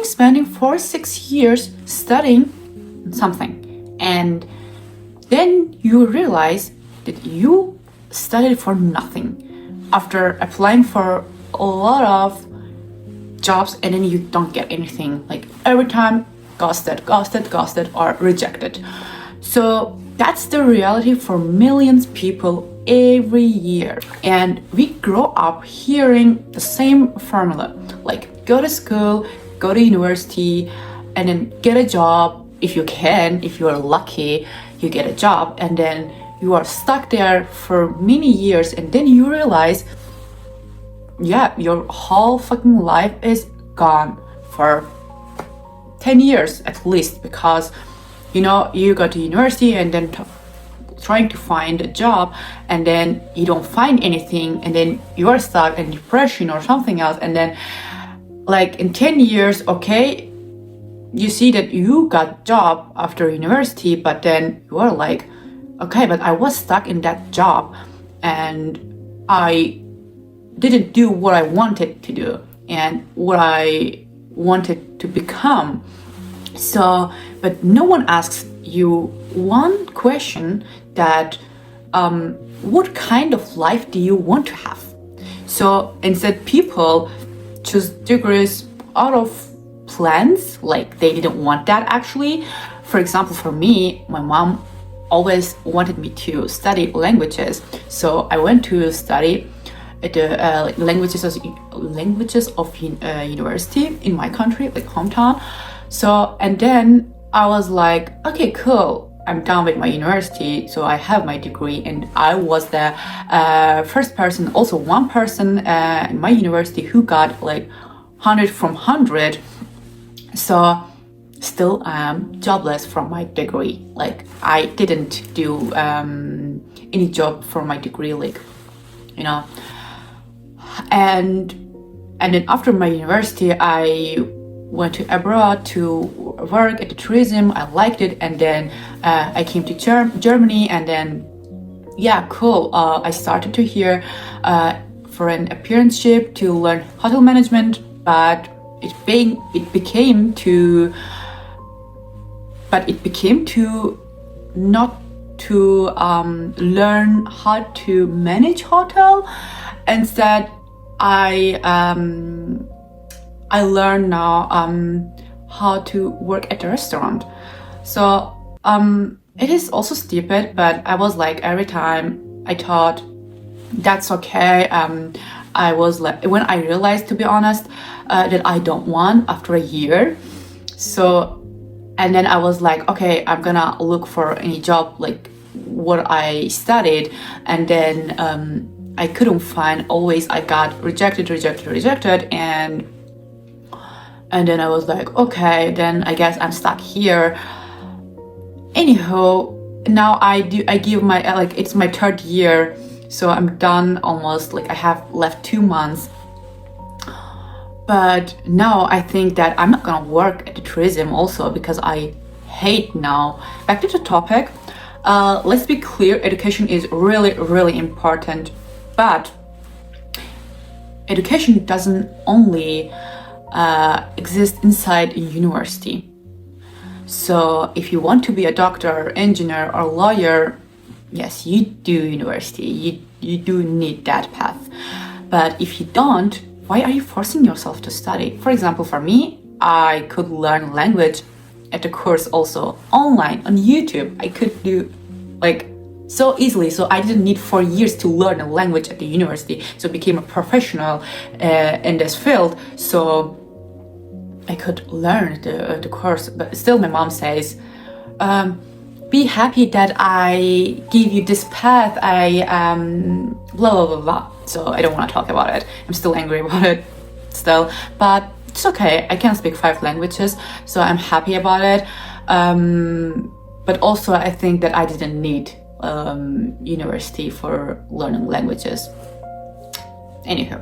spending 4-6 years studying something, and then you realize that you studied for nothing after applying for a lot of jobs, and then you don't get anything. Like every time, ghosted, or rejected. So that's the reality for millions of people every year. And we grow up hearing the same formula, like go to school, go to university, and then get a job. If you can, if you are lucky, you get a job, and then you are stuck there for many years, and then you realize, yeah, your whole fucking life is gone for 10 years at least, because you go to university and then trying to find a job, and then you don't find anything, and then you are stuck in depression or something else, and then like in 10 years, okay, you see that you got job after university, but then you are like, okay, but I was stuck in that job and I didn't do what I wanted to do and what I wanted to become. So, but no one asks you one question, that what kind of life do you want to have? So instead, people choose degrees out of plans, like they didn't want that actually. For example, for me, my mom always wanted me to study languages, so I went to study the languages of university in my country, like hometown. So, and then I was like, okay, cool, I'm done with my university, so I have my degree, and I was the first person, also one person in my university who got like 100 from 100. So still jobless from my degree. Like I didn't do any job for my degree, like and then after my university I went to abroad to work at the tourism. I liked it, and then I came to Germany, and then yeah, cool, I started to here for an apprenticeship to learn hotel management, but it became to not to learn how to manage hotel. Instead, I learn now how to work at a restaurant. So it is also stupid, but I was like, every time I thought that's okay. I was like, when I realized, to be honest, that I don't want after a year. So, and then I was like, okay, I'm gonna look for any job like what I studied, and then I couldn't find. Always I got rejected, and then I was like, okay, then I guess I'm stuck here. Anyhow, now I give my it's my third year, so I'm done almost. Like I have left 2 months. But now I think that I'm not gonna work at the tourism also, because I hate now. Back to the topic. Let's be clear, education is really, really important, but education doesn't only exist inside a university. So if you want to be a doctor, engineer, or lawyer, yes, you do university. You do need that path. But if you don't, why are you forcing yourself to study? For example, for me, I could learn language at a course also online on YouTube. I could do like so easily. So I didn't need 4 years to learn a language at the university. So I became a professional in this field. So I could learn the course. But still my mom says, be happy that I give you this path. I blah blah blah blah. So I don't want to talk about it. I'm still angry about it still, but it's okay. I can speak 5 languages, so I'm happy about it. But also I think that I didn't need university for learning languages. Anyhow,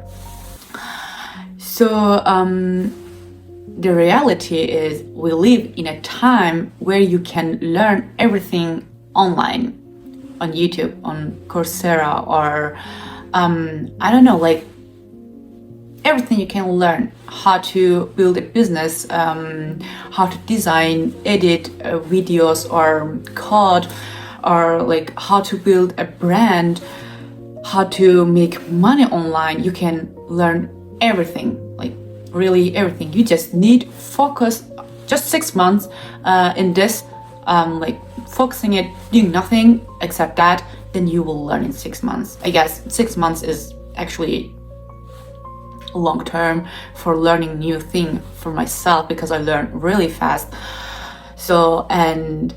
so the reality is we live in a time where you can learn everything online, on YouTube, on Coursera, or I don't know, like everything you can learn. How to build a business, how to design, edit videos or code, or like how to build a brand, how to make money online. You can learn everything, like really everything. You just need focus, just 6 months in this, like focusing it, doing nothing except that, then you will learn in 6 months. I guess 6 months is actually long term for learning new thing for myself, because I learn really fast. So, and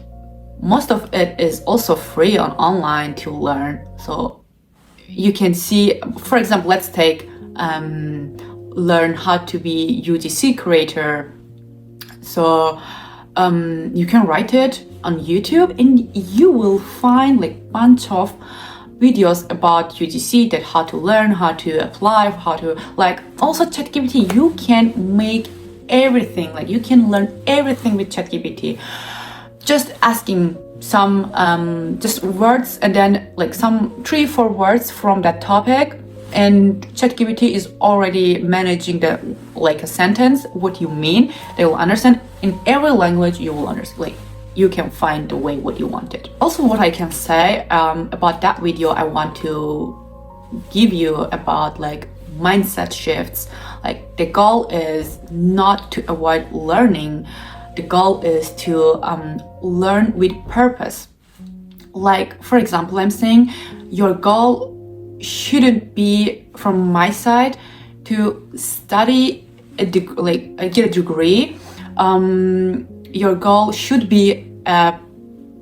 most of it is also free on online to learn. So you can see, for example, let's take learn how to be UGC creator. So you can write it on YouTube, and you will find like bunch of videos about UGC, that how to learn, how to apply, how to like, also ChatGPT. You can make everything, like you can learn everything with ChatGPT. Just asking some just words, and then like some 3-4 words from that topic, and ChatGPT is already managing the like a sentence, what you mean. They will understand in every language. You will understand, like you can find the way what you wanted. Also, what I can say about that video, I want to give you about like mindset shifts. Like the goal is not to avoid learning. The goal is to learn with purpose. Like, for example, I'm saying your goal shouldn't be, from my side, to study get a degree. Your goal should be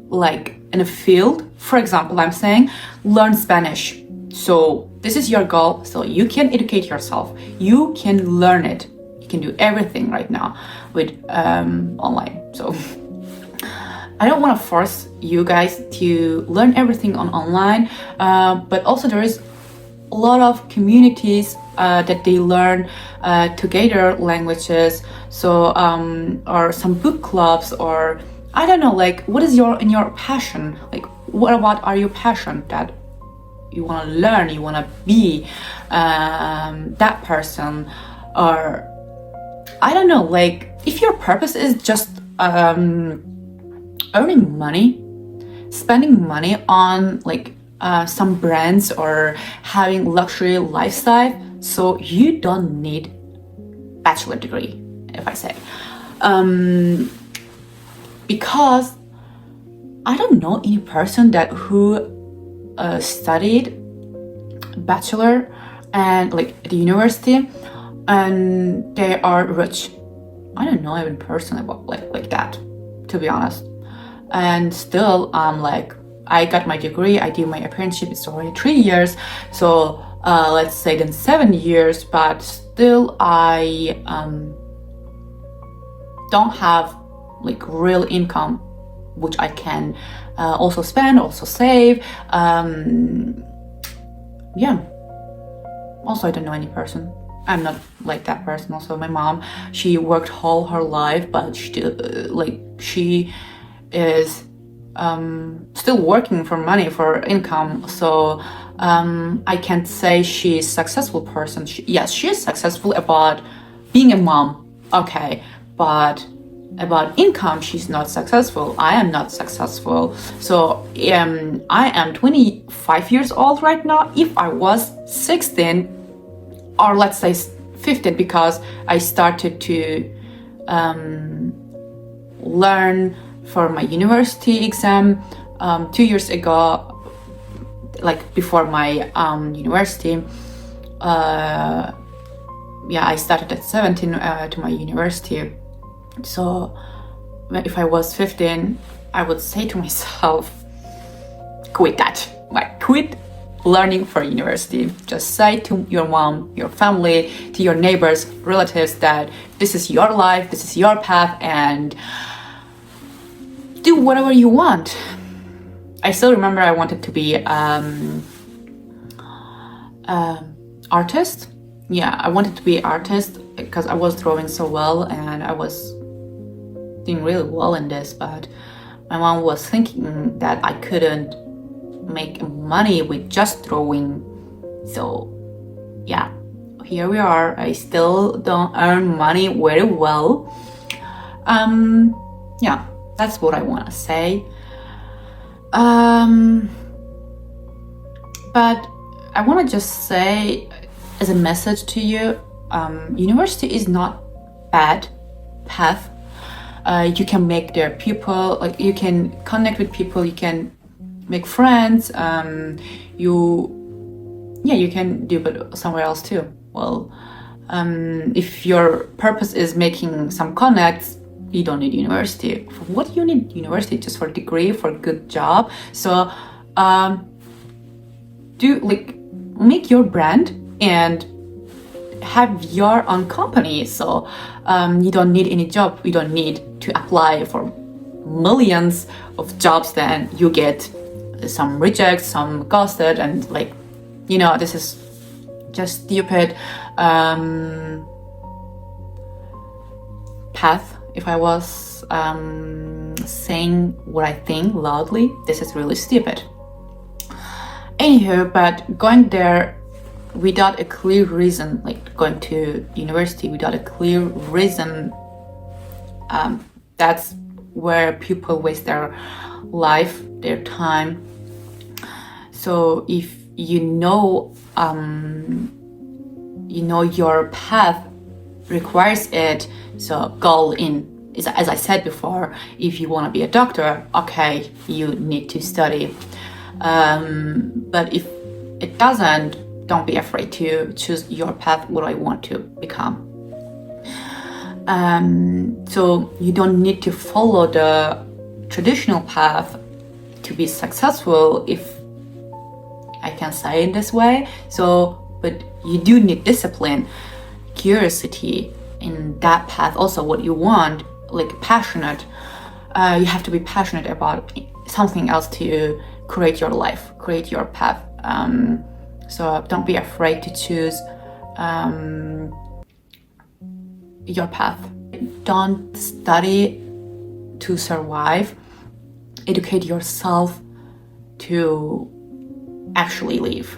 like in a field. For example, I'm saying learn Spanish. So this is your goal. So you can educate yourself. You can learn it. You can do everything right now with online. So I don't want to force you guys to learn everything on online, but also there is a lot of communities that they learn together languages. So or some book clubs, or I don't know, like what is your passion? Like what are your passion that you want to learn, you want to be that person? Or I don't know, like if your purpose is just earning money, spending money on like some brands or having luxury lifestyle, so you don't need bachelor degree, if I say. Because I don't know any person that who studied bachelor and like at the university and they are rich. I don't know even person about like that, to be honest. And still like I got my degree, I did my apprenticeship, it's already 3 years, so let's say then 7 years, but still I don't have like real income which I can also spend, also save. Yeah, also I don't know any person. I'm not like that person. Also my mom, she worked all her life, but she is still working for money, for income. So I can't say she's a successful person. Yes, she is successful about being a mom, okay, but about income she's not successful. I am not successful. So I am 25 years old right now. If I was 16, or let's say 15, because I started to learn for my university exam 2 years ago, like before my university. I started at 17 to my university. So if I was 15, I would say to myself, quit that, like quit learning for university. Just say to your mom, your family, to your neighbors, relatives that this is your life, this is your path, and do whatever you want. I still remember I wanted to be artist. Yeah, I wanted to be artist because I was drawing so well and I was doing really well in this, but my mom was thinking that I couldn't make money with just drawing. So yeah, here we are. I still don't earn money very well. Yeah, that's what I want to say. But I want to just say as a message to you, university is not bad path. You can make their people, like you can connect with people, you can make friends, you can do it somewhere else too. Well, if your purpose is making some connects, you don't need university. For what you need university? Just for a degree, for a good job. So make your brand and have your own company. So you don't need any job. You don't need to apply for millions of jobs. Then you get some rejects, some ghosted, and this is just stupid path. If I was saying what I think loudly, this is really stupid. Anywho, but going there without a clear reason, like going to university without a clear reason, that's where people waste their life, their time. So if you know your path requires it, so go in. As I said before, if you want to be a doctor, okay, you need to study. But if it doesn't, don't be afraid to choose your path, what I want to become. So you don't need to follow the traditional path to be successful, if I can say it this way. But you do need discipline, curiosity in that path, also what you want, like passionate. You have to be passionate about something else to create your life, create your path. So don't be afraid to choose your path. Don't study to survive. Educate yourself to actually live.